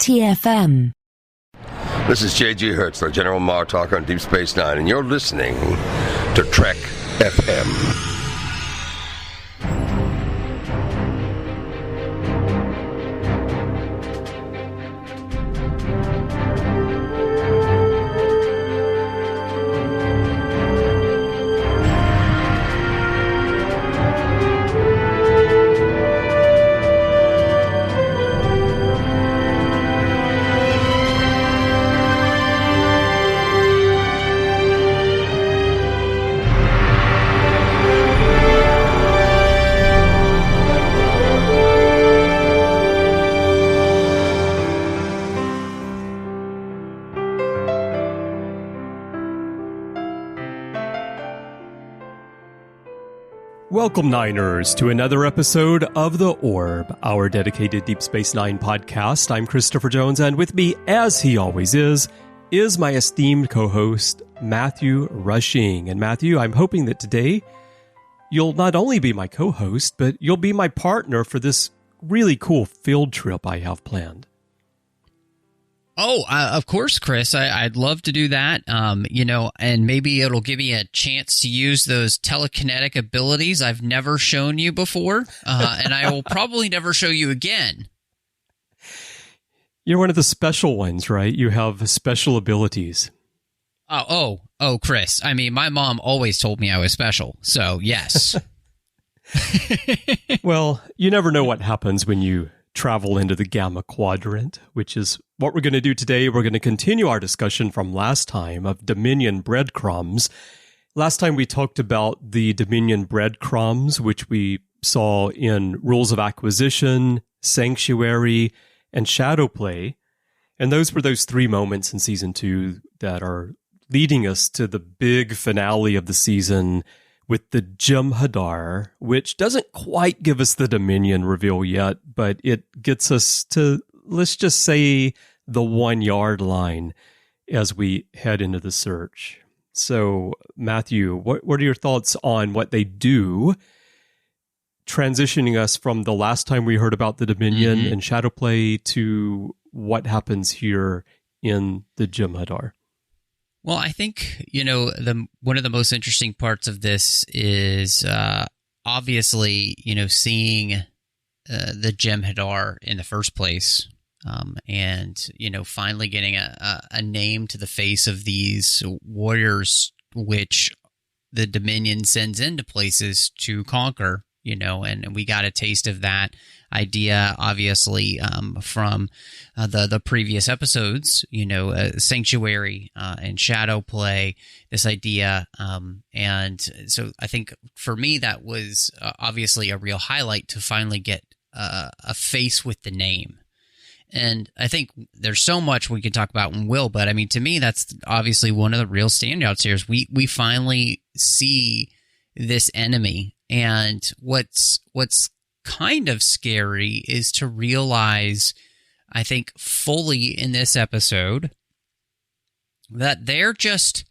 TFM. This is J.G. Hertzler, General Martok on Deep Space Nine, and you're listening to Trek FM. Welcome, Niners, to another episode of The Orb, our dedicated Deep Space Nine podcast. I'm Christopher Jones, and with me, as he always is my esteemed co-host, Matthew Rushing. And Matthew, I'm hoping that today you'll not only be my co-host, but you'll be my partner for this really cool field trip I have planned. Oh, of course, Chris. I'd love to do that. And maybe it'll give me a chance to use those telekinetic abilities I've never shown you before, and I will probably never show you again. You're one of the special ones, right? You have special abilities. Oh, Chris. I mean, my mom always told me I was special, so yes. Well, you never know what happens when you travel into the Gamma Quadrant, which is what we're going to do today. We're going to continue our discussion from last time of Dominion Breadcrumbs. Last time we talked about the Dominion Breadcrumbs, which we saw in Rules of Acquisition, Sanctuary, and Shadowplay. And those were those three moments in Season 2 that are leading us to the big finale of the season with the Jem'Hadar, which doesn't quite give us the Dominion reveal yet, but it gets us to, let's just say, the 1 yard line as we head into the search. So, Matthew, what are your thoughts on what they do, transitioning us from the last time we heard about the Dominion and Shadowplay to what happens here in the Jem'Hadar? Well, I think, one of the most interesting parts of this is obviously, seeing the Jem'Hadar in the first place, and, finally getting a name to the face of these warriors, which the Dominion sends into places to conquer, and we got a taste of that idea, obviously, from the previous episodes, Sanctuary and Shadowplay, this idea. And so I think for me, that was obviously a real highlight to finally get a face with the name. And I think there's so much we could talk about and will, but I mean, to me, that's obviously one of the real standouts here is we finally see this enemy. And what's kind of scary is to realize, I think, fully in this episode that they're just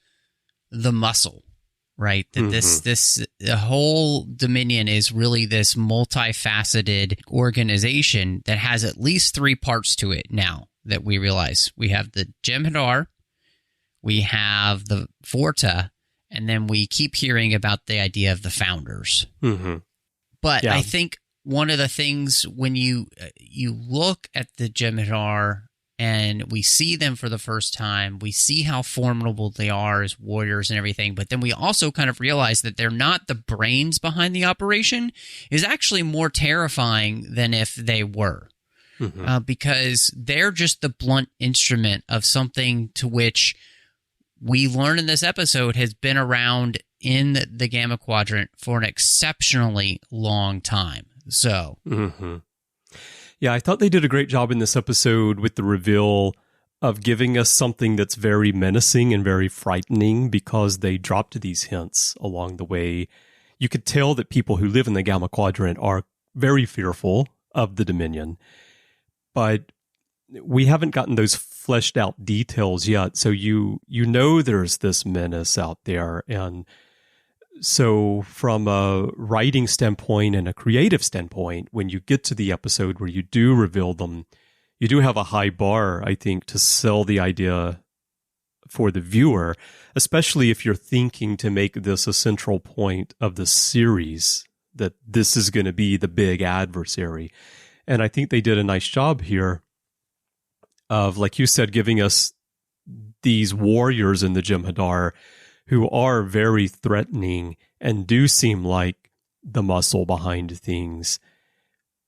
the muscle, right? That the whole Dominion is really this multifaceted organization that has at least three parts to it now that we realize. We have the Jem'Hadar, we have the Vorta, and then we keep hearing about the idea of the founders. But yeah. I think one of the things when you look at the Jem'Hadar and we see them for the first time, we see how formidable they are as warriors and everything, but then we also kind of realize that they're not the brains behind the operation is actually more terrifying than if they were. Because they're just the blunt instrument of something to which we learn in this episode has been around in the Gamma Quadrant for an exceptionally long time. So, yeah, I thought they did a great job in this episode with the reveal of giving us something that's very menacing and very frightening because they dropped these hints along the way. You could tell that people who live in the Gamma Quadrant are very fearful of the Dominion, but we haven't gotten those fleshed out details yet. So you know there's this menace out there. And so from a writing standpoint and a creative standpoint, when you get to the episode where you do reveal them, you do have a high bar, I think, to sell the idea for the viewer, especially if you're thinking to make this a central point of the series, that this is going to be the big adversary. And I think they did a nice job here of, like you said, giving us these warriors in the Jem'Hadar who are very threatening and do seem like the muscle behind things.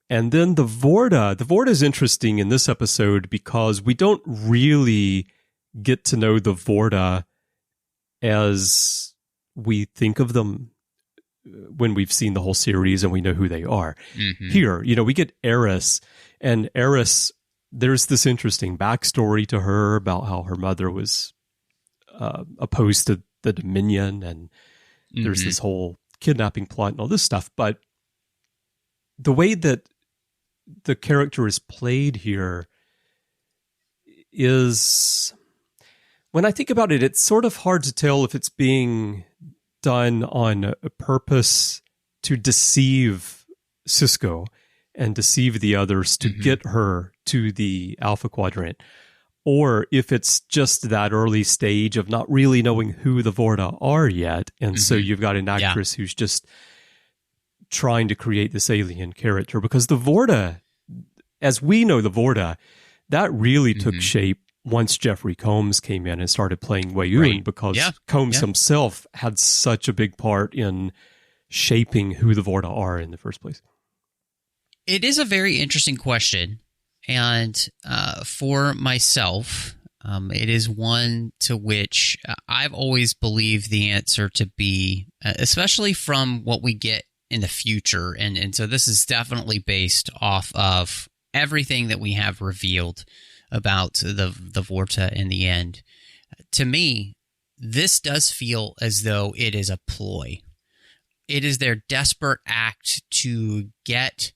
And then the Vorta is interesting in this episode because we don't really get to know the Vorta as we think of them when we've seen the whole series and we know who they are. Mm-hmm. Here, we get Eris, and Eris, there's this interesting backstory to her about how her mother was opposed to the Dominion, and there's this whole kidnapping plot and all this stuff. But the way that the character is played here is, when I think about it, it's sort of hard to tell if it's being done on a purpose to deceive Sisko and deceive the others to get her to the Alpha Quadrant, or if it's just that early stage of not really knowing who the Vorta are yet. And so you've got an actress who's just trying to create this alien character, because the Vorta, as we know the Vorta, that really took shape once Jeffrey Combs came in and started playing Weyoun, because Combs himself had such a big part in shaping who the Vorta are in the first place. It is a very interesting question. And for myself, it is one to which I've always believed the answer to be, especially from what we get in the future. And so this is definitely based off of everything that we have revealed about the Vorta in the end. To me, this does feel as though it is a ploy. It is their desperate act to get,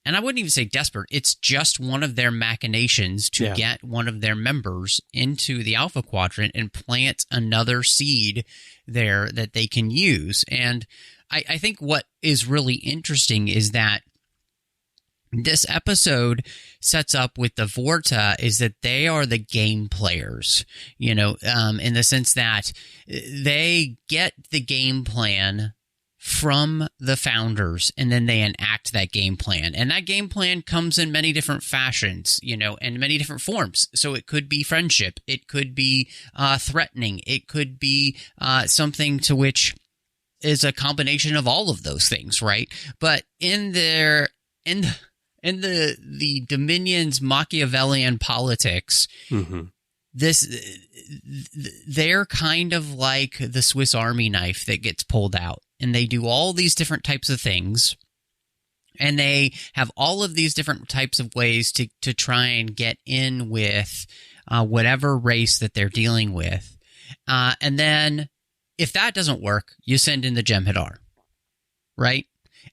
and I wouldn't even say desperate, it's just one of their machinations to get one of their members into the Alpha Quadrant and plant another seed there that they can use. And I think what is really interesting is that this episode sets up with the Vorta is that they are the game players, in the sense that they get the game plan from the founders, and then they enact that game plan. And that game plan comes in many different fashions, and many different forms. So it could be friendship. It could be threatening. It could be something to which is a combination of all of those things, right? But in the Dominion's Machiavellian politics, they're kind of like the Swiss Army knife that gets pulled out, and they do all these different types of things, and they have all of these different types of ways to try and get in with whatever race that they're dealing with. And then if that doesn't work, you send in the Jem'Hadar, right?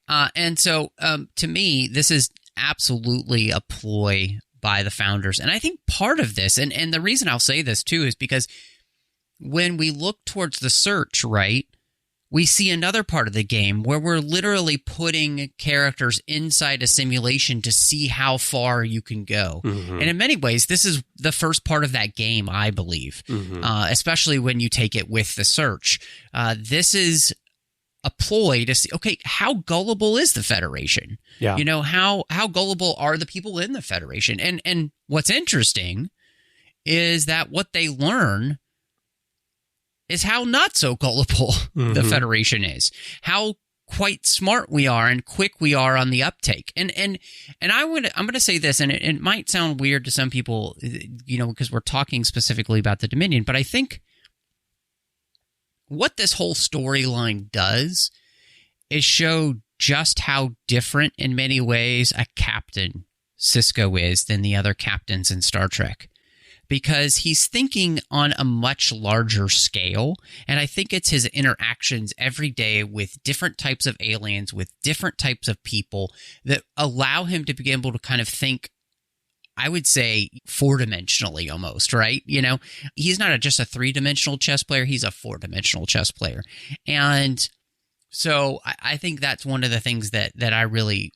And so to me, this is absolutely a ploy by the founders. And I think part of this, and the reason I'll say this too, is because when we look towards the search, right, we see another part of the game where we're literally putting characters inside a simulation to see how far you can go. And in many ways, this is the first part of that game, I believe, especially when you take it with the search. This is a ploy to see, okay, how gullible is the Federation? Yeah. How gullible are the people in the Federation? And what's interesting is that what they learn is how not so gullible the Federation is, how quite smart we are and quick we are on the uptake. And I'm going to say this, and it might sound weird to some people, because we're talking specifically about the Dominion, but I think what this whole storyline does is show just how different in many ways a captain Sisko is than the other captains in Star Trek, because he's thinking on a much larger scale. And I think it's his interactions every day with different types of aliens, with different types of people, that allow him to be able to kind of think, I would say, four-dimensionally almost, right? He's not just a three-dimensional chess player, he's a four-dimensional chess player. And So I think that's one of the things that I really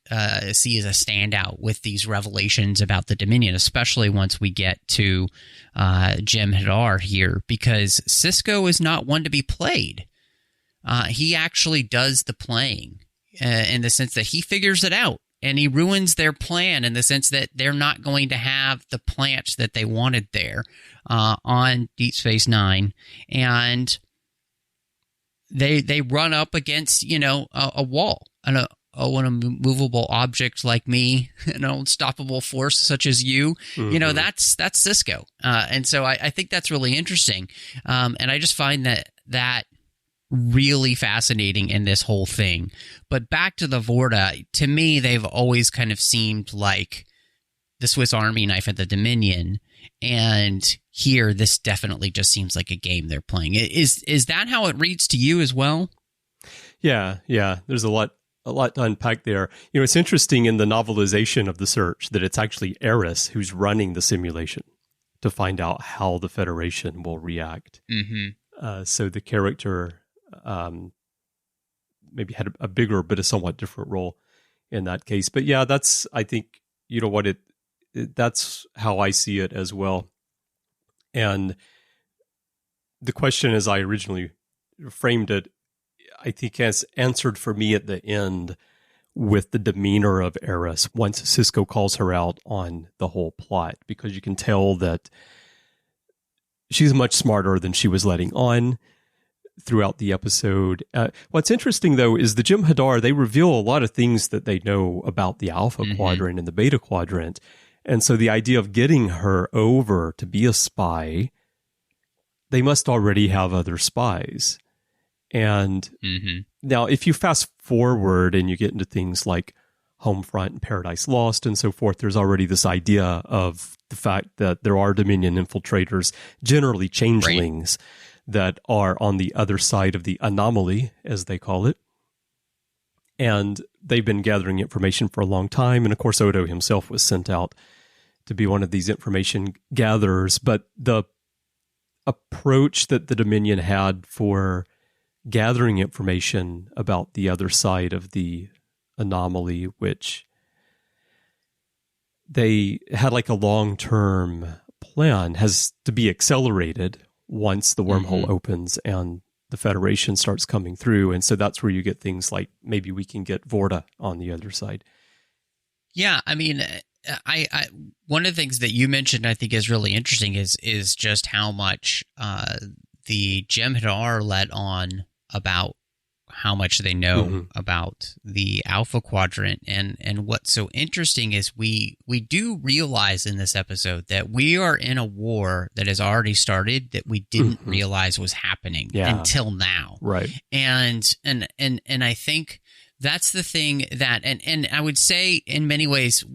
see as a standout with these revelations about the Dominion, especially once we get to Jem'Hadar here, because Sisko is not one to be played. He actually does the playing in the sense that he figures it out, and he ruins their plan in the sense that they're not going to have the plants that they wanted there on Deep Space Nine, and they run up against, a wall, and a movable object like me, an unstoppable force such as you. Mm-hmm. That's Sisko. And so I think that's really interesting. And I just find that really fascinating in this whole thing. But back to the Vorta, to me, they've always kind of seemed like the Swiss Army knife at the Dominion. And here, this definitely just seems like a game they're playing. Is that how it reads to you as well? Yeah. There's a lot to unpack there. It's interesting in the novelization of the search that it's actually Eris who's running the simulation to find out how the Federation will react. Mm-hmm. So the character maybe had a bigger but a somewhat different role in that case. But yeah, that's, I think, that's how I see it as well. And the question, as I originally framed it, I think has answered for me at the end with the demeanor of Eris once Sisko calls her out on the whole plot, because you can tell that she's much smarter than she was letting on throughout the episode. What's interesting, though, is the Jem'Hadar, they reveal a lot of things that they know about the Alpha mm-hmm. Quadrant and the Beta Quadrant. And so the idea of getting her over to be a spy, they must already have other spies. And mm-hmm. now if you fast forward and you get into things like Homefront and Paradise Lost and so forth, there's already this idea of the fact that there are Dominion infiltrators, generally changelings, right, that are on the other side of the anomaly, as they call it. And they've been gathering information for a long time. And of course, Odo himself was sent out to be one of these information gatherers. But the approach that the Dominion had for gathering information about the other side of the anomaly, which they had like a long-term plan, has to be accelerated once the wormhole mm-hmm. opens and the Federation starts coming through. And so that's where you get things like maybe we can get Vorta on the other side. Yeah, I mean, I one of the things that you mentioned I think is really interesting is just how much the Jem'Hadar let on about how much they know mm-hmm. about the Alpha Quadrant. And what's so interesting is we do realize in this episode that we are in a war that has already started that we didn't mm-hmm. realize was happening until now. Right. And I think that's the thing that, and I would say in many ways,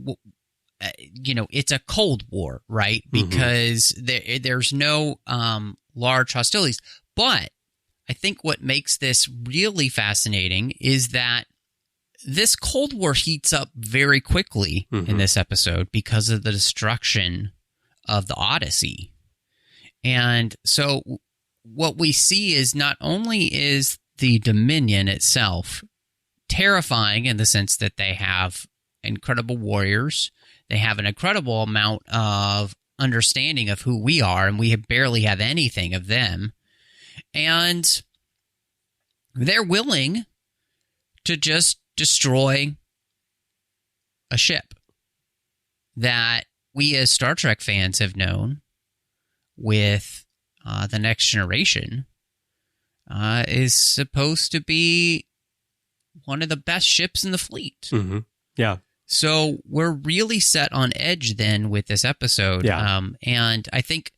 it's a Cold War, right? Because mm-hmm. there's no large hostilities. But I think what makes this really fascinating is that this Cold War heats up very quickly mm-hmm. in this episode because of the destruction of the Odyssey. And so what we see is not only is the Dominion itself terrifying in the sense that they have incredible warriors, they have an incredible amount of understanding of who we are, and we barely have anything of them. And they're willing to just destroy a ship that we as Star Trek fans have known with The Next Generation is supposed to be one of the best ships in the fleet. Mm-hmm. Yeah. So we're really set on edge then with this episode. Yeah. And I think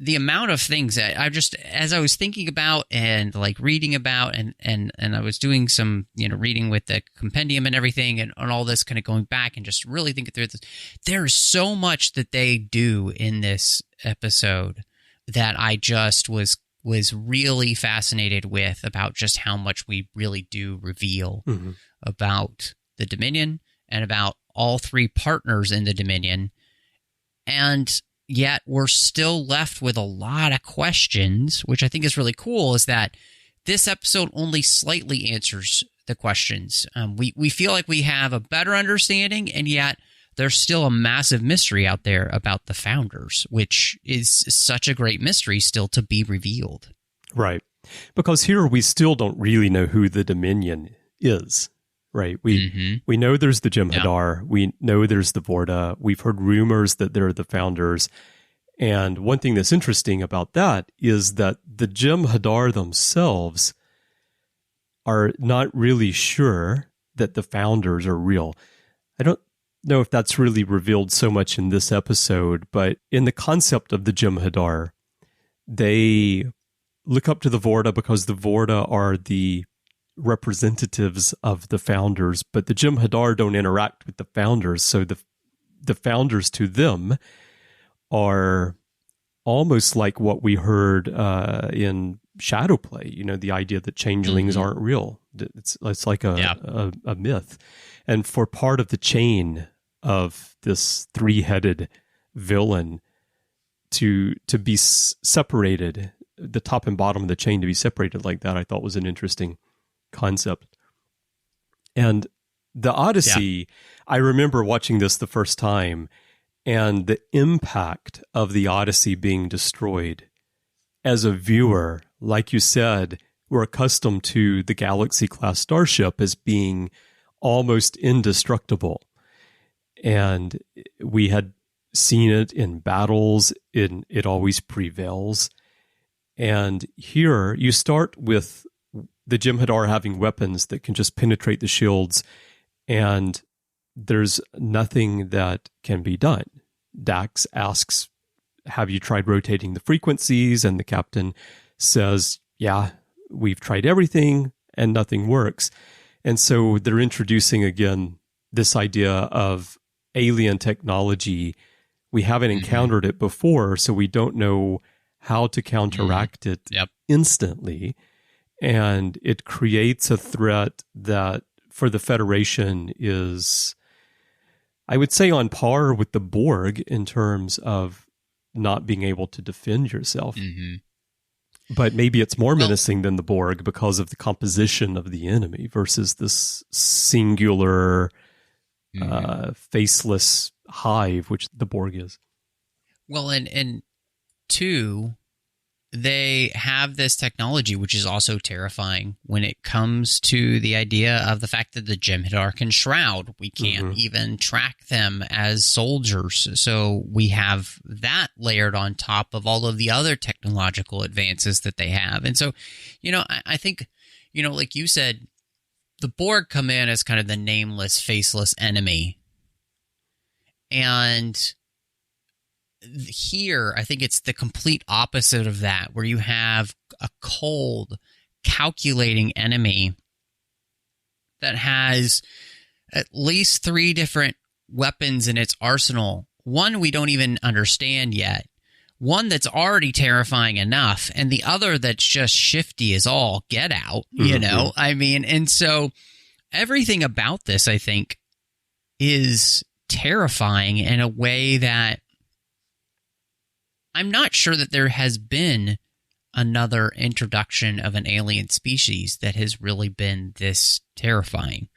the amount of things that I just, as I was thinking about and like reading about and I was doing some, reading with the compendium and everything and all this kind of going back and just really thinking through this, there's so much that they do in this episode that I just was really fascinated with about just how much we really do reveal mm-hmm. about the Dominion and about all three partners in the Dominion. And yet we're still left with a lot of questions, which I think is really cool, is that this episode only slightly answers the questions. We feel like we have a better understanding, and yet there's still a massive mystery out there about the Founders, which is such a great mystery still to be revealed. Right. Because here we still don't really know who the Dominion is, right? We know there's the Jem'Hadar. We know there's the Vorta. We've heard rumors that they're the Founders. And one thing that's interesting about that is that the Jem'Hadar themselves are not really sure that the Founders are real. I don't know if that's really revealed so much in this episode, but in the concept of the Jem'Hadar, they look up to the Vorta because the Vorta are the representatives of the Founders, but the Jem'Hadar don't interact with the Founders, so the Founders to them are almost like what we heard in Shadowplay, you know, the idea that changelings aren't real. It's like a myth. And for part of the chain of this three-headed villain to be separated, the top and bottom of the chain to be separated like that, I thought was an interesting concept. And the Odyssey, I remember watching this the first time, and the impact of the Odyssey being destroyed. As a viewer, like you said, we're accustomed to the Galaxy-class starship as being almost indestructible. And we had seen it in battles, it always prevails. And here you start with the Jem'Hadar having weapons that can just penetrate the shields, and there's nothing that can be done. Dax asks, have you tried rotating the frequencies? And the captain says, yeah, we've tried everything and nothing works. And so they're introducing again this idea of alien technology. We haven't encountered it before, so we don't know how to counteract it instantly. And it creates a threat that for the Federation is, I would say, on par with the Borg in terms of not being able to defend yourself. But maybe it's more menacing than the Borg because of the composition of the enemy versus this singular, faceless hive, which the Borg is. Well, and two, they have this technology, which is also terrifying when it comes to the idea of the fact that the Jem'Hadar can shroud. We can't even track them as soldiers. So we have that layered on top of all of the other technological advances that they have. And so, you know, I think, you know, like you said, the Borg come in as kind of the nameless, faceless enemy. And here, I think it's the complete opposite of that, where you have a cold, calculating enemy that has at least 3 different weapons in its arsenal. One we don't even understand yet. One that's already terrifying enough, and the other that's just shifty as all get out, you know? I mean, and so everything about this, I think, is terrifying in a way that I'm not sure that there has been another introduction of an alien species that has really been this terrifying.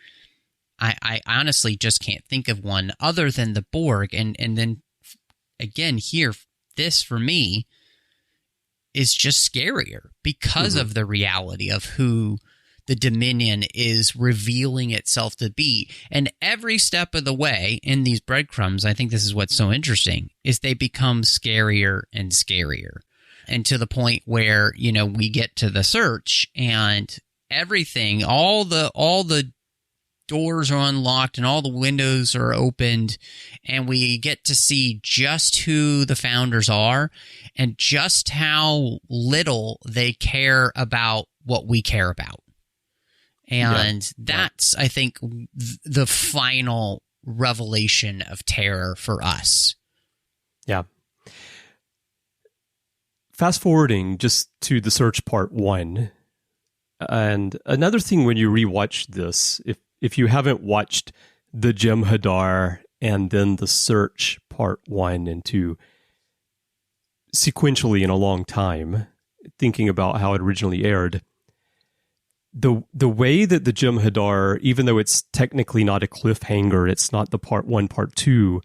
I honestly just can't think of one other than the Borg. And then, again, here, this, for me, is just scarier because of the reality of who the Dominion is revealing itself to be. And every step of the way in these breadcrumbs, I think this is what's so interesting, is they become scarier and scarier. And to the point where, you know, we get to the search and everything, all the doors are unlocked and all the windows are opened, and we get to see just who the Founders are and just how little they care about what we care about. And that's, I think, the final revelation of terror for us. Yeah. Fast forwarding just to the search part 1. And another thing when you rewatch this, if you haven't watched the Jem'Hadar and then the search part 1 and 2 sequentially in a long time, thinking about how it originally aired, the way that the Jem'Hadar, even though it's technically not a cliffhanger, it's not the part 1, part 2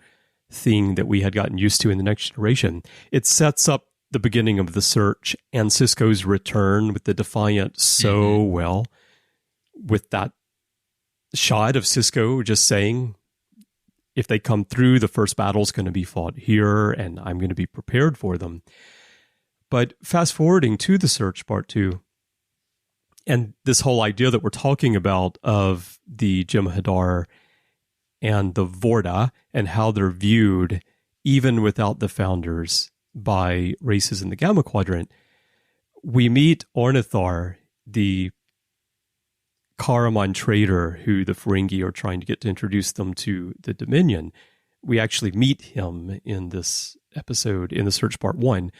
thing that we had gotten used to in the Next Generation, it sets up the beginning of the search and Sisko's return with the Defiant so well, with that shot of Sisko just saying, if they come through, the first battle's going to be fought here, and I'm going to be prepared for them. But fast forwarding to the search part 2, and this whole idea that we're talking about of the Jem'Hadar and the Vorta and how they're viewed, even without the founders, by races in the Gamma Quadrant, we meet Ornithar, the Karaman trader who the Ferengi are trying to get to introduce them to the Dominion. We actually meet him in this episode, in the Search Part 1,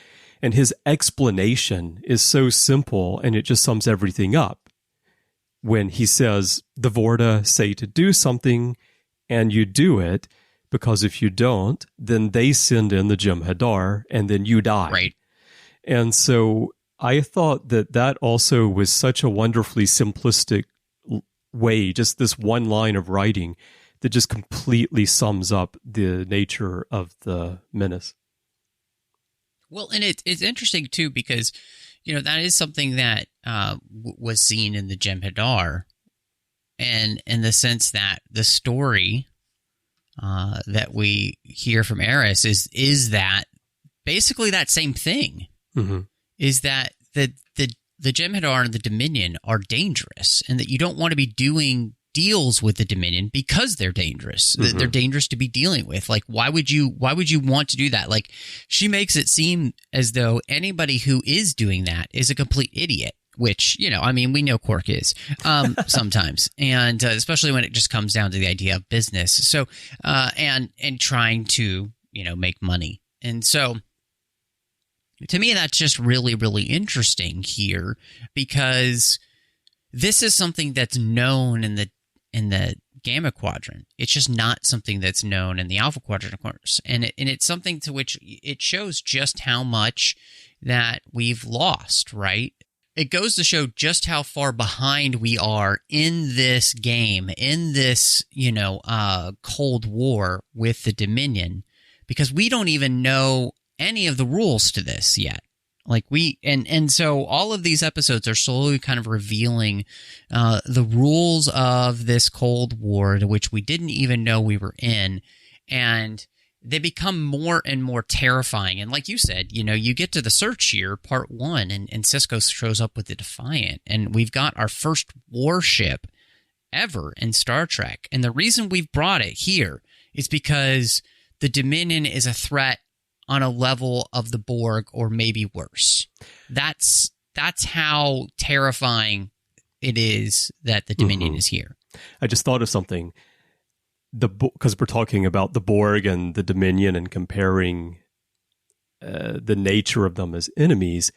and his explanation is so simple, and it just sums everything up. When he says, the Vorta say to do something, and you do it, because if you don't, then they send in the Jem'Hadar, and then you die. Right. And so I thought that that also was such a wonderfully simplistic way, just this one line of writing that just completely sums up the nature of the menace. Well, and it's interesting, too, because, that is something that was seen in the Jem'Hadar, and in the sense that the story that we hear from Eris is that basically that same thing, is that the Jem'Hadar and the Dominion are dangerous, and that you don't want to be doing deals with the Dominion because they're dangerous. They're dangerous to be dealing with. Like, why would you want to do that? Like, she makes it seem as though anybody who is doing that is a complete idiot, which, we know Quark is sometimes, and especially when it just comes down to the idea of business. So, and trying to, make money. And so, to me, that's just really, really interesting here, because this is something that's known in the Gamma Quadrant. It's just not something that's known in the Alpha Quadrant, of course. And it's something to which it shows just how much that we've lost, right? It goes to show just how far behind we are in this game, in this, Cold War with the Dominion, because we don't even know any of the rules to this yet. Like and so all of these episodes are slowly kind of revealing the rules of this Cold War, to which we didn't even know we were in, and they become more and more terrifying. And like you said, you get to the search here, part 1, and Sisko shows up with the Defiant, and we've got our first warship ever in Star Trek. And the reason we've brought it here is because the Dominion is a threat on a level of the Borg, or maybe worse. That's how terrifying it is that the Dominion is here. I just thought of something. Because we're talking about the Borg and the Dominion and comparing the nature of them as enemies,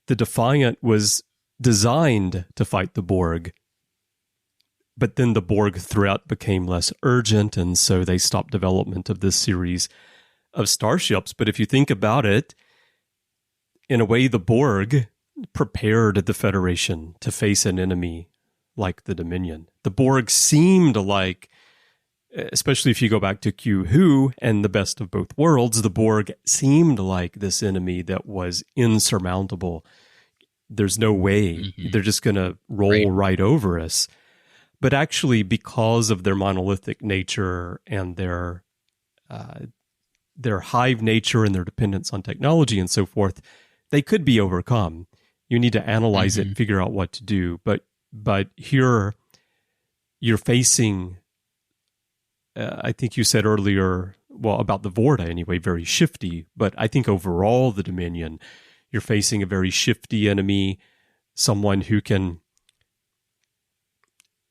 the Defiant was designed to fight the Borg, but then the Borg threat became less urgent, and so they stopped development of this series of starships. But if you think about it, in a way, the Borg prepared the Federation to face an enemy like the Dominion. The Borg seemed like, especially if you go back to Q-Who and the Best of Both Worlds, the Borg seemed like this enemy that was insurmountable. There's no way. They're just going to roll right over us. But actually, because of their monolithic nature and their hive nature and their dependence on technology and so forth, they could be overcome. You need to analyze it and figure out what to do. But here, you're facing... I think you said earlier, well, about the Vorta anyway, very shifty. But I think overall, the Dominion, you're facing a very shifty enemy, someone who can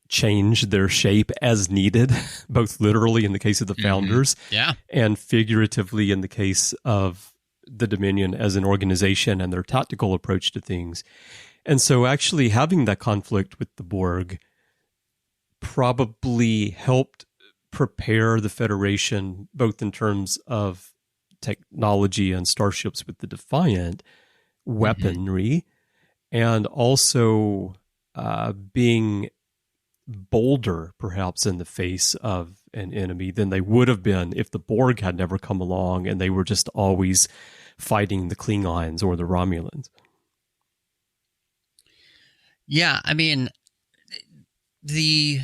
change their shape as needed, both literally in the case of the Founders, and figuratively in the case of the Dominion as an organization and their tactical approach to things. And so actually having that conflict with the Borg probably helped prepare the Federation, both in terms of technology and starships with the Defiant, weaponry, and also being bolder, perhaps, in the face of an enemy than they would have been if the Borg had never come along and they were just always fighting the Klingons or the Romulans. Yeah, I mean, the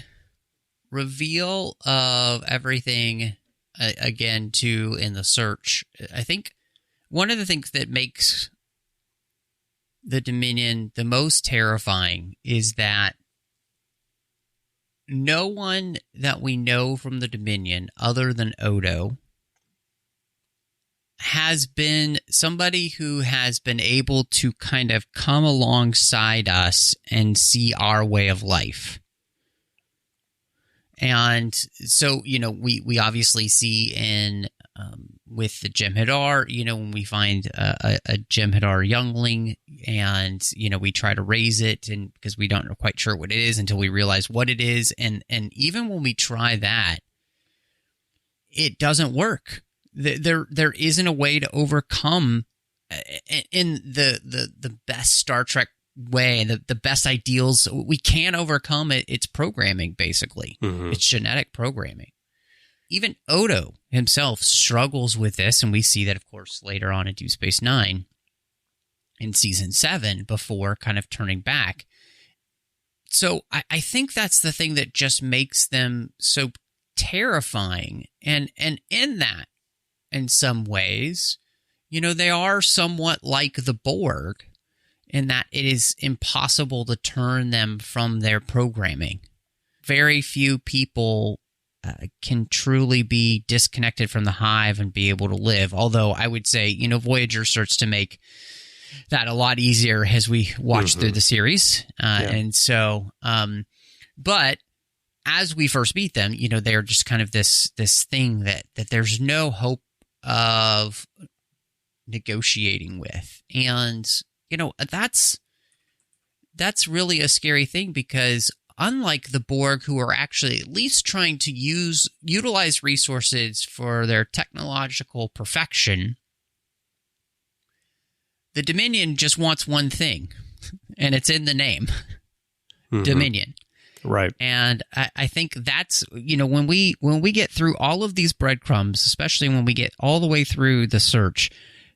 reveal of everything, again, too, in the search, I think one of the things that makes the Dominion the most terrifying is that no one that we know from the Dominion, other than Odo, has been somebody who has been able to kind of come alongside us and see our way of life. And so, we obviously see in with the Jem'Hadar, when we find a Jem'Hadar youngling and, we try to raise it and because we don't know quite sure what it is until we realize what it is. And even when we try that, it doesn't work. There isn't a way to overcome in the best Star Trek way and the best ideals. We can't overcome it. It's programming, basically. Mm-hmm. It's genetic programming. Even Odo himself struggles with this, and we see that, of course, later on in Deep Space Nine in Season 7 before kind of turning back. So I think that's the thing that just makes them so terrifying. And in that, in some ways, they are somewhat like the Borg in that it is impossible to turn them from their programming. Very few people can truly be disconnected from the hive and be able to live. Although I would say, Voyager starts to make that a lot easier as we watch through the series. And so, but as we first meet them, they're just kind of this thing that there's no hope of negotiating with. And, that's really a scary thing because unlike the Borg, who are actually at least trying to utilize resources for their technological perfection, the Dominion just wants one thing, and it's in the name, Dominion. Right. And I think that's, when we get through all of these breadcrumbs, especially when we get all the way through the search,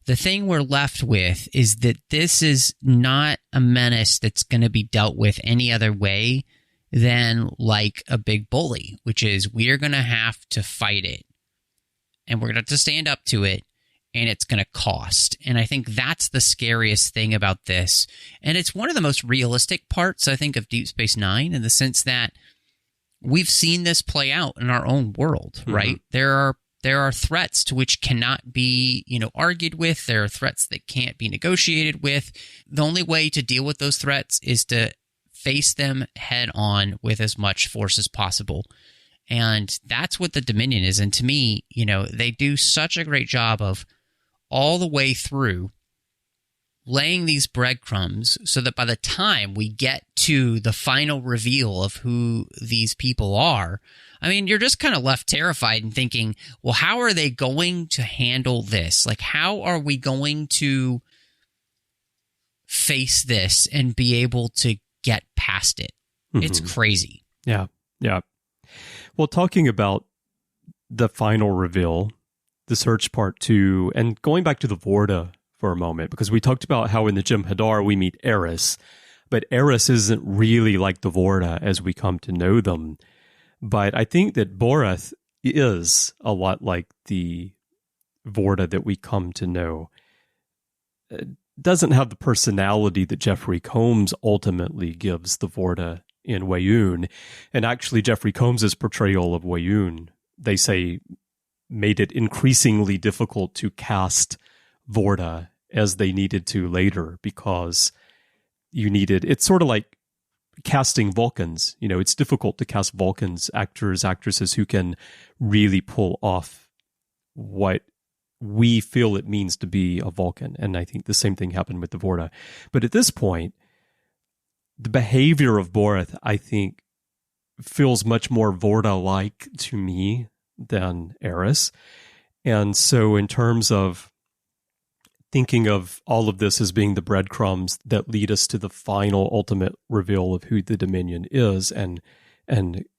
the thing we're left with is that this is not a menace that's going to be dealt with any other way than like a big bully, which is we're going to have to fight it and we're going to have to stand up to it and it's going to cost. And I think that's the scariest thing about this. And it's one of the most realistic parts, I think, of Deep Space Nine in the sense that we've seen this play out in our own world, right? There are threats to which cannot be, argued with. There are threats that can't be negotiated with. The only way to deal with those threats is to face them head on with as much force as possible. And that's what the Dominion is. And to me, they do such a great job of all the way through laying these breadcrumbs so that by the time we get to the final reveal of who these people are, I mean, you're just kind of left terrified and thinking, well, how are they going to handle this? Like, how are we going to face this and be able to get past it? It's crazy. Yeah. Well, talking about the final reveal, the search part 2, and going back to the Vorta for a moment, because we talked about how in the Jem'Hadar we meet Eris, but Eris isn't really like the Vorta as we come to know them. But I think that Boreth is a lot like the Vorta that we come to know. It doesn't have the personality that Jeffrey Combs ultimately gives the Vorta in Weyoun. And actually, Jeffrey Combs' portrayal of Weyoun, they say, made it increasingly difficult to cast Vorta as they needed to later because it's sort of like casting Vulcans. It's difficult to cast Vulcans, actresses who can really pull off what we feel it means to be a Vulcan. And I think the same thing happened with the Vorta. But at this point, the behavior of Boreth, I think, feels much more Vorta-like to me than Eris. And so in terms of thinking of all of this as being the breadcrumbs that lead us to the final ultimate reveal of who the Dominion is and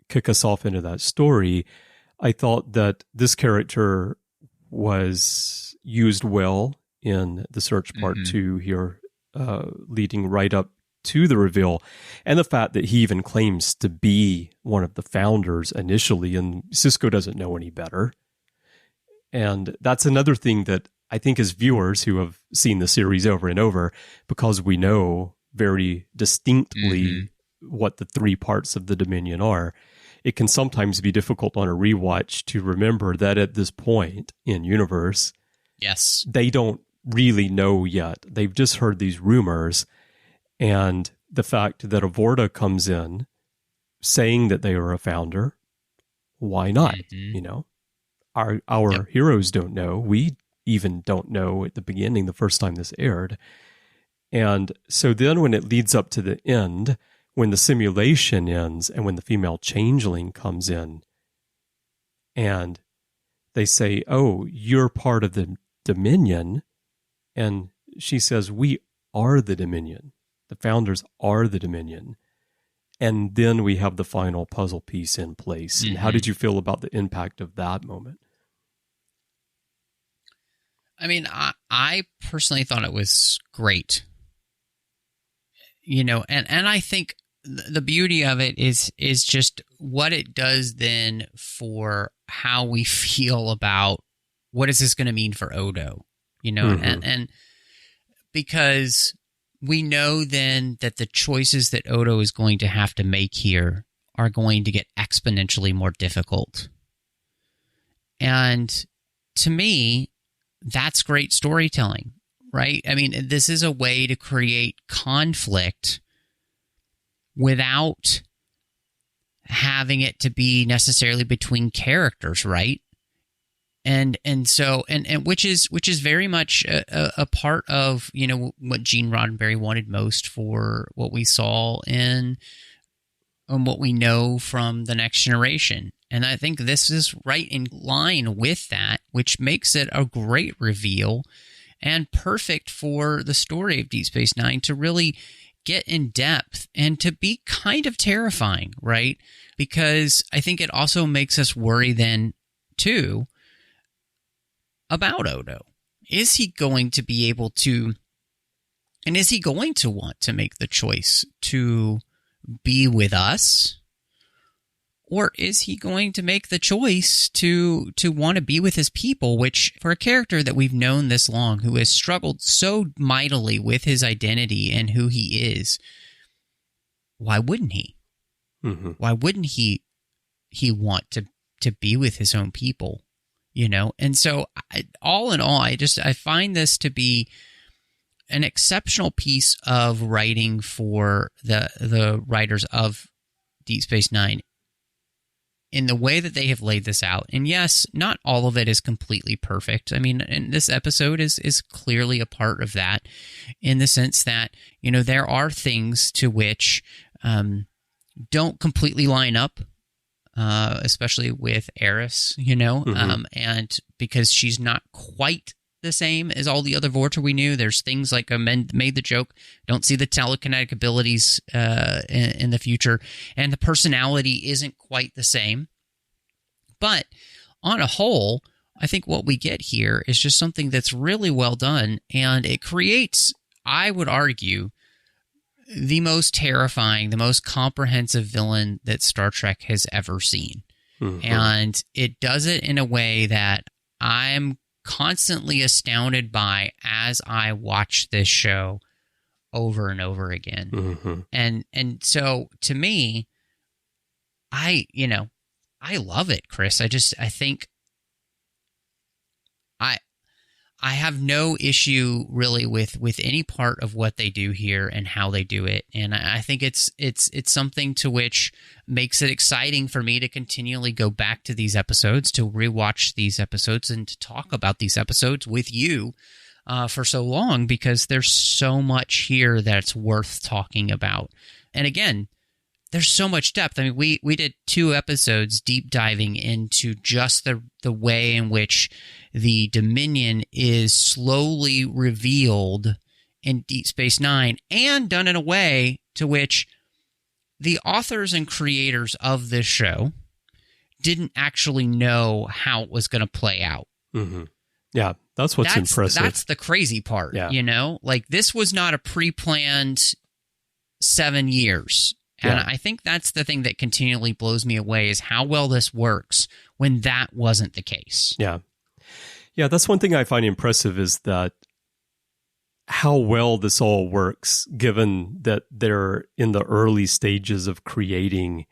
kick us off into that story, I thought that this character was used well in the Search Part 2 here, leading right up to the reveal, and the fact that he even claims to be one of the founders initially, and Sisko doesn't know any better. And that's another thing that I think as viewers who have seen the series over and over, because we know very distinctly what the three parts of the Dominion are, it can sometimes be difficult on a rewatch to remember that at this point in universe, yes, they don't really know yet. They've just heard these rumors, and the fact that a Vorta comes in saying that they are a founder, why not? You know, our heroes don't know. We even don't know at the beginning, the first time this aired. And so then when it leads up to the end, when the simulation ends and when the female changeling comes in and they say, oh, you're part of the Dominion. And she says, we are the Dominion. The founders are the Dominion. And then we have the final puzzle piece in place. And how did you feel about the impact of that moment? I mean, I personally thought it was great. You know, and I think the beauty of it is just what it does then for how we feel about what is this going to mean for Odo, you know, and because we know then that the choices that Odo is going to have to make here are going to get exponentially more difficult. And to me, that's great storytelling, right? I mean, this is a way to create conflict without having it to be necessarily between characters, right? And so which is very much a part of, you know, what Gene Roddenberry wanted most for what we saw in what we know from The Next Generation. And I think this is right in line with that, which makes it a great reveal and perfect for the story of Deep Space Nine to really get in depth and to be kind of terrifying, right? Because I think it also makes us worry then, too, about Odo. Is he going to be able to, and is he going to want to make the choice to be with us? Or is he going to make the choice to want to be with his people, which for a character that we've known this long, who has struggled so mightily with his identity and who he is, why wouldn't he? Why wouldn't he want to be with his own people, you know? And so all in all, I find this to be an exceptional piece of writing for the writers of Deep Space Nine, in the way that they have laid this out. And yes, not all of it is completely perfect. I mean, and this episode is clearly a part of that, in the sense that, you know, there are things to which don't completely line up, especially with Eris, you know, and because she's not quite the same as all the other Vorta we knew. There's things like I made the joke, don't see the telekinetic abilities in the future, and the personality isn't quite the same. But on a whole, I think what we get here is just something that's really well done, and it creates, I would argue, the most terrifying, the most comprehensive villain that Star Trek has ever seen. And it does it in a way that I'm constantly astounded by as I watch this show over and over again. And so to me, I love it, Chris. I think I have no issue really with any part of what they do here and how they do it. And I think it's something to which makes it exciting for me to continually go back to these episodes, to rewatch these episodes, and to talk about these episodes with you for so long, because there's so much here that's worth talking about. And again, there's so much depth. I mean, we did 2 episodes deep diving into just the way in which the Dominion is slowly revealed in Deep Space Nine, and done in a way to which the authors and creators of this show didn't actually know how it was going to play out. Mm-hmm. Yeah, that's impressive. That's the crazy part, you know? Like, this was not a pre-planned 7 years. And I think that's the thing that continually blows me away, is how well this works when that wasn't the case. Yeah. Yeah, that's one thing I find impressive, is that how well this all works, given that they're in the early stages of creating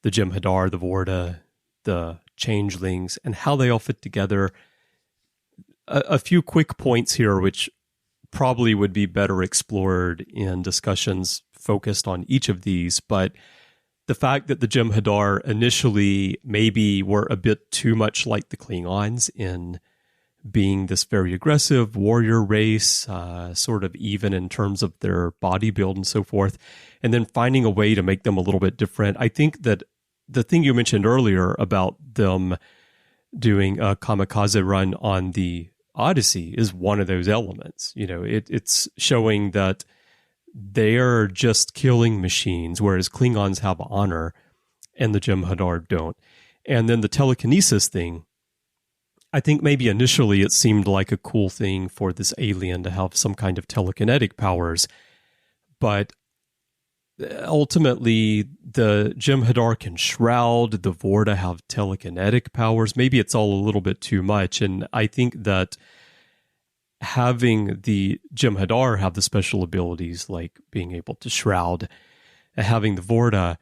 the Jem'Hadar, the Vorta, the changelings, and how they all fit together. A few quick points here, which probably would be better explored in discussions focused on each of these, but the fact that the Jem'Hadar initially maybe were a bit too much like the Klingons in being this very aggressive warrior race, sort of even in terms of their body build and so forth, and then finding a way to make them a little bit different. I think that the thing you mentioned earlier about them doing a kamikaze run on the Odyssey is one of those elements. You know, it's showing that they're just killing machines, whereas Klingons have honor and the Jem'Hadar don't. And then the telekinesis thing, I think maybe initially it seemed like a cool thing for this alien to have some kind of telekinetic powers, but ultimately the Jem'Hadar can shroud, the Vorta have telekinetic powers. Maybe it's all a little bit too much, and I think that having the Jem'Hadar have the special abilities like being able to shroud, having the Vorta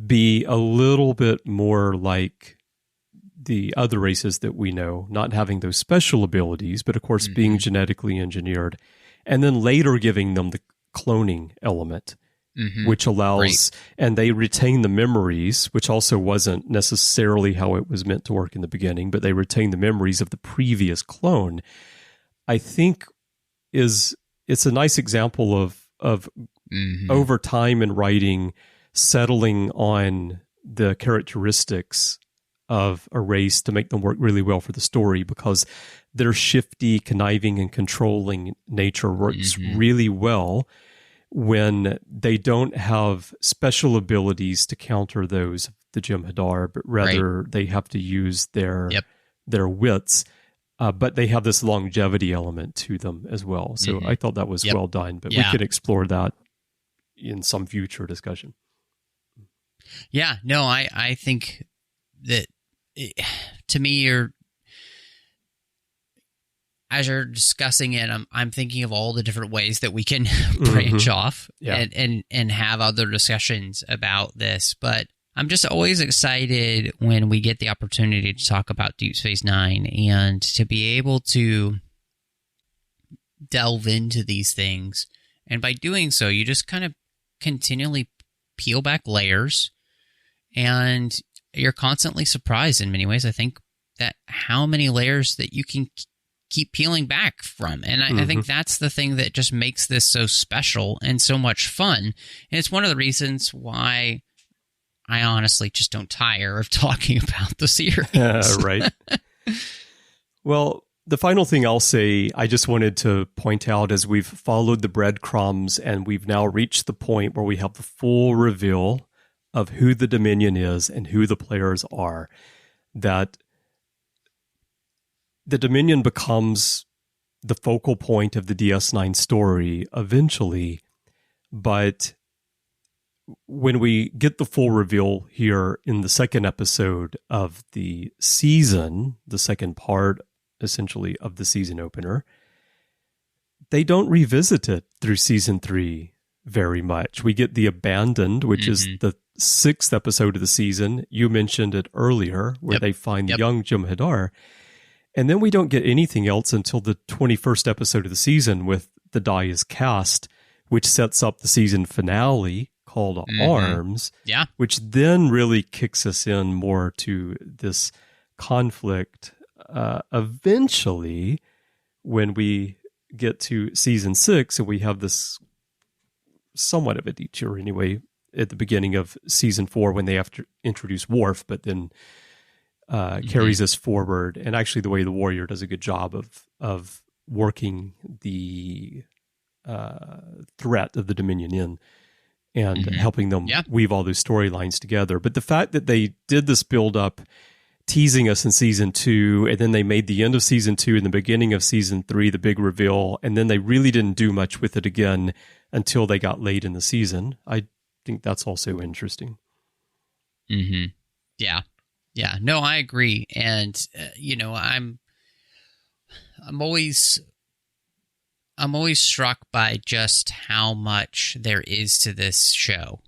be a little bit more like the other races that we know, not having those special abilities, but of course being genetically engineered, and then later giving them the cloning element, which allows, and they retain the memories, which also wasn't necessarily how it was meant to work in the beginning, but they retain the memories of the previous clone. I think it's a nice example of over time in writing, settling on the characteristics of a race to make them work really well for the story, because their shifty, conniving, and controlling nature works really well when they don't have special abilities to counter those of the Jem'Hadar, but rather they have to use their wits. But they have this longevity element to them as well. So I thought that was well done, but we could explore that in some future discussion. Yeah, no, I think that to me, as you're discussing it, I'm thinking of all the different ways that we can branch off and have other discussions about this. But I'm just always excited when we get the opportunity to talk about Deep Space Nine and to be able to delve into these things. And by doing so, you just kind of continually peel back layers, and you're constantly surprised in many ways. I think that how many layers that you can keep peeling back from. And I think that's the thing that just makes this so special and so much fun. And it's one of the reasons why I honestly just don't tire of talking about the series. Right. Well, the final thing I'll say, I just wanted to point out, as we've followed the breadcrumbs and we've now reached the point where we have the full reveal of who the Dominion is and who the players are, that the Dominion becomes the focal point of the DS9 story eventually, but when we get the full reveal here in the second episode of the season, the second part, essentially, of the season opener, they don't revisit it through season 3 very much. We get the Abandoned, which is the 6th episode of the season. You mentioned it earlier, where they find the young Jem'Hadar. And then we don't get anything else until the 21st episode of the season with The Die is Cast, which sets up the season finale called Arms, which then really kicks us in more to this conflict. Eventually, when we get to season 6, and we have this somewhat of a detour anyway, at the beginning of season 4 when they have to introduce Worf, but then carries us forward. And actually, the way the Warrior does a good job of working the threat of the Dominion in and helping them weave all those storylines together. But the fact that they did this build up, teasing us in season 2, and then they made the end of season 2 and the beginning of season 3 the big reveal, and then they really didn't do much with it again until they got late in the season. I think that's also interesting. Yeah. No, I agree, and I'm always struck by just how much there is to this show,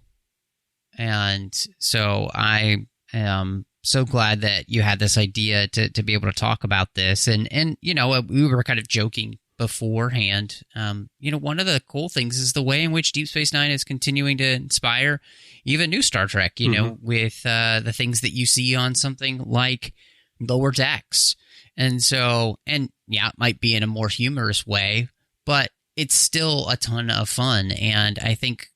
and so I am so glad that you had this idea to be able to talk about this. And we were kind of joking beforehand. One of the cool things is the way in which Deep Space Nine is continuing to inspire even new Star Trek, with the things that you see on something like Lower Decks. And so, it might be in a more humorous way, but it's still a ton of fun. And I think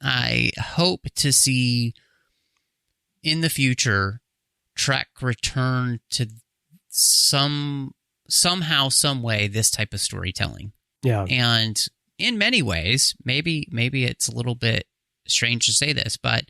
I hope to see in the future Trek return to somehow, some way, this type of storytelling. Yeah. And in many ways, maybe it's a little bit strange to say this, but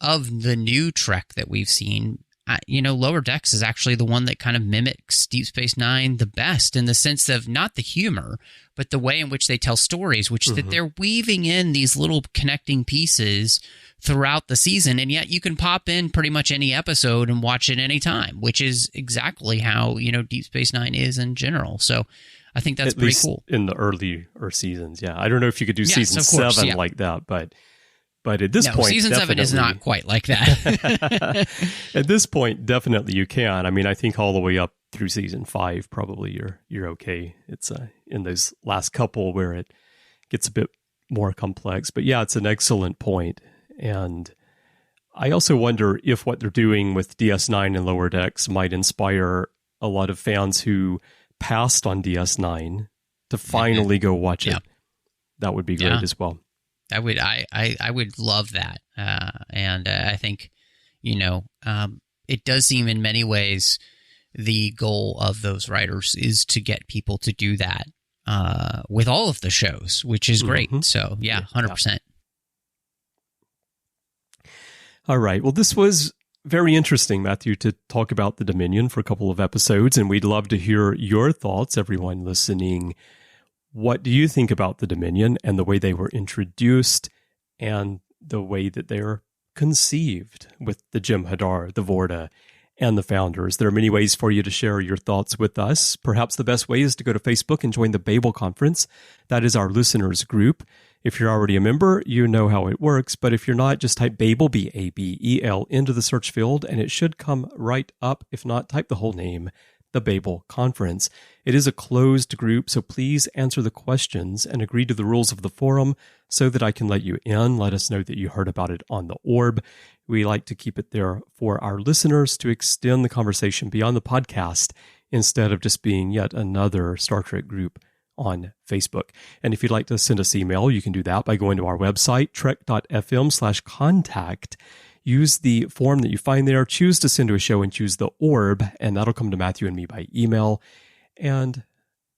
of the new Trek that we've seen, Lower Decks is actually the one that kind of mimics Deep Space Nine the best, in the sense of not the humor, but the way in which they tell stories, which that they're weaving in these little connecting pieces throughout the season, and yet you can pop in pretty much any episode and watch it anytime, which is exactly how, Deep Space Nine is in general. So I think that's pretty cool. In the earlier seasons, I don't know if you could do season 7 like that, but at this point, season 7 is not quite like that. At this point, definitely you can. I mean, I think all the way up through season 5, probably you're okay. It's in those last couple where it gets a bit more complex. But yeah, it's an excellent point. And I also wonder if what they're doing with DS9 and Lower Decks might inspire a lot of fans who passed on DS9 to finally go watch it. That would be great as well. I would love that. And I think, it does seem in many ways the goal of those writers is to get people to do that with all of the shows, which is great. So, 100%. All right. Well, this was very interesting, Matthew, to talk about the Dominion for a couple of episodes, and we'd love to hear your thoughts, everyone listening. What do you think about the Dominion and the way they were introduced and the way that they're conceived with the Jem'Hadar, the Vorta, and the Founders? There are many ways for you to share your thoughts with us. Perhaps the best way is to go to Facebook and join the Babel Conference. That is our listeners group. If you're already a member, you know how it works. But if you're not, just type Babel, Babel, into the search field, and it should come right up. If not, type the whole name, the Babel Conference. It is a closed group, so please answer the questions and agree to the rules of the forum so that I can let you in. Let us know that you heard about it on the Orb. We like to keep it there for our listeners to extend the conversation beyond the podcast instead of just being yet another Star Trek group on Facebook. And if you'd like to send us email, you can do that by going to our website, trek.fm/contact. Use the form that you find there, choose to send to a show, and choose the Orb, and that'll come to Matthew and me by email. And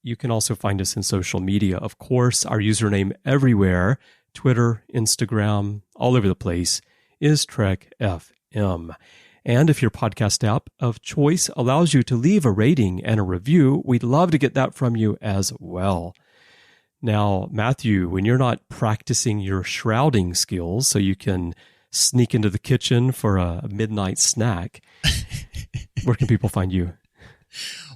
you can also find us in social media. Of course, our username everywhere, Twitter, Instagram, all over the place, is Trek FM. And if your podcast app of choice allows you to leave a rating and a review, we'd love to get that from you as well. Now, Matthew, when you're not practicing your shrouding skills so you can sneak into the kitchen for a midnight snack, where can people find you?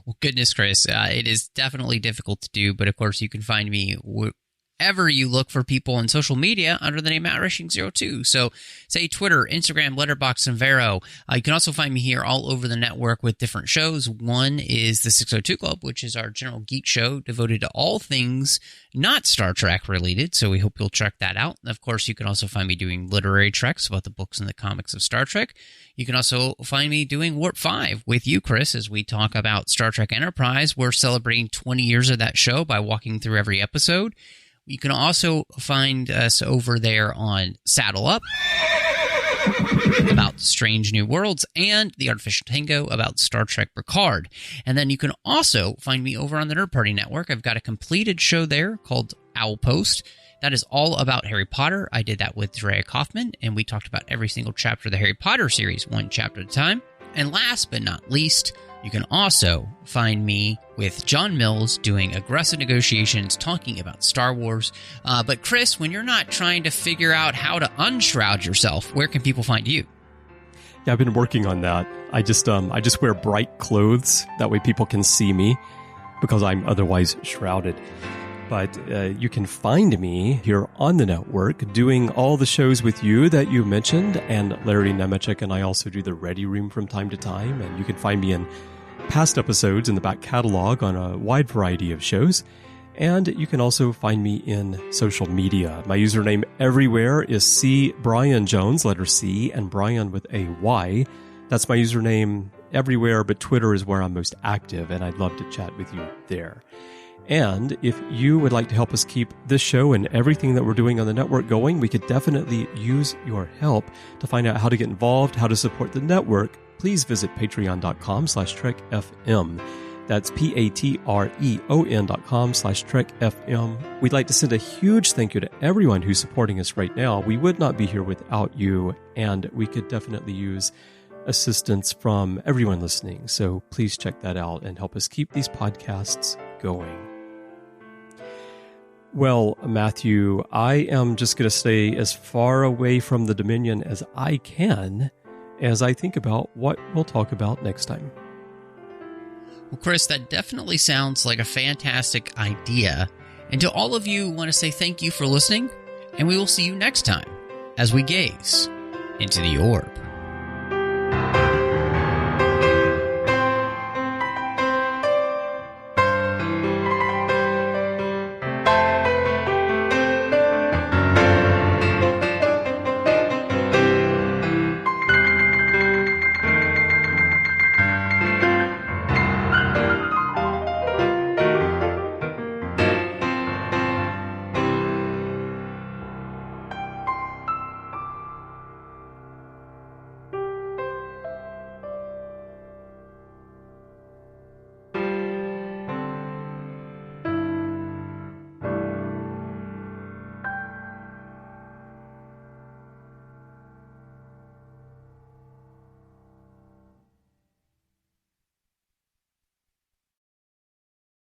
Well, goodness, Chris, it is definitely difficult to do, but of course you can find me wherever you look for people on social media under the name @Rushing02. So say Twitter, Instagram, Letterboxd, and Vero. You can also find me here all over the network with different shows. One is the 602 Club, which is our general geek show devoted to all things not Star Trek related. So we hope you'll check that out. Of course, you can also find me doing literary treks about the books and the comics of Star Trek. You can also find me doing Warp 5 with you, Chris, as we talk about Star Trek Enterprise. We're celebrating 20 years of that show by walking through every episode. You can also find us over there on Saddle Up about Strange New Worlds, and The Artificial Tango about Star Trek Picard. And then you can also find me over on the Nerd Party Network. I've got a completed show there called Owl Post. That is all about Harry Potter. I did that with Drea Kaufman, and we talked about every single chapter of the Harry Potter series, one chapter at a time. And last but not least, you can also find me with John Mills doing Aggressive Negotiations, talking about Star Wars. But Chris, when you're not trying to figure out how to unshroud yourself, where can people find you? Yeah, I've been working on that. I just wear bright clothes. That way people can see me because I'm otherwise shrouded. But you can find me here on the network doing all the shows with you that you mentioned. And Larry Nemechek and I also do the Ready Room from time to time. And you can find me in past episodes in the back catalog on a wide variety of shows. And you can also find me in social media. My username everywhere is C. Bryan Jones, letter C, and Bryan with a Y. That's my username everywhere, but Twitter is where I'm most active, and I'd love to chat with you there. And if you would like to help us keep this show and everything that we're doing on the network going, we could definitely use your help. To find out how to get involved, how to support the network, please visit patreon.com/trekfm. That's patreon.com/trekfm. We'd like to send a huge thank you to everyone who's supporting us right now. We would not be here without you, and we could definitely use assistance from everyone listening. So please check that out and help us keep these podcasts going. Well, Matthew, I am just going to stay as far away from the Dominion as I can as I think about what we'll talk about next time. Well, Chris, that definitely sounds like a fantastic idea. And to all of you, I want to say thank you for listening, and we will see you next time as we gaze into the orb.